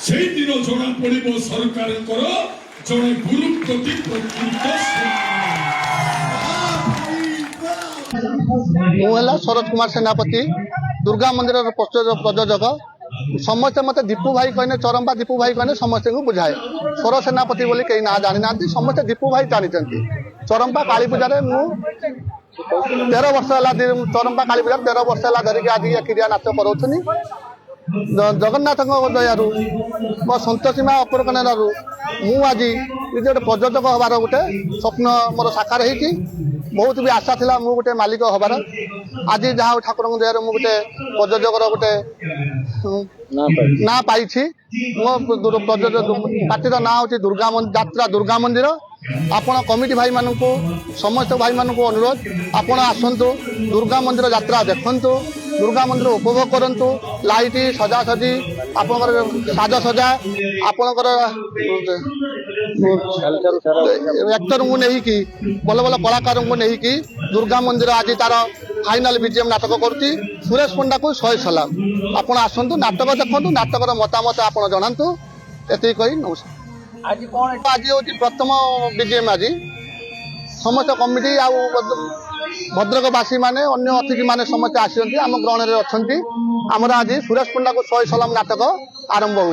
সেই দিন জনা পড়িব সরকারଙ୍କର জনে গুরু প্রতি প্রকৃত मुला शरद कुमार सेनापति दुर्गा मंदिर प्रयोजक समस्ते मत दीपू भाई कहने चरंपा दीपू भाई कहने समस्त को बुझाए सर सेनापति बोली कहीं ना जानी ना समस्ते दीपू भाई जानी चरंपा काली पूजा मु 13 वर्ष है चरंपा काली पूजा 13 वर्ष है धरिकी आज क्रिया नाच कराऊनी जगन्नाथ दयारू मो सतोषीमा अपर कन्यारू मु आज गोटे प्रयोजक हबार गोटे स्वप्न मोर साकार हो बहुत भी आशा थिला मु गोटे मालिक हबार आज जहाँ ठाकुर दया मु गोटे प्रयोजक गोटे ना पाई मो पार्टी ना हूँ दुर्गा यात्रा दुर्गा मंदिर आपण कमिटी भाई मान समस्त भाई मान अनुरोध आपण आसतु दुर्गा मंदिर यात्रा देखु दुर्गा मंदिर उपभोग करूँ लाइट सजासजी आपणकर साजसजा आपणकर एक्टर को लेकिन भल भल कलाकार को लेकिन दुर्गा मंदिर आज तार फाइनाल बीजीएम नाटक करुच्ची सुरेश पंडा को 100 सलाम आपण आसतु नाटक देखु नाटकर मतामत आप जनातु ये कही नमस्कार आज कौन आज हूँ प्रथम बीजीएम आज समस्त कमिटी आ भद्रकवासी माने अन्य अतिथि माने समस्त आम ग्रहण में अच्छा आमर आज सुरेश पंडा को 100 सलाम नाटक आरंभ हो।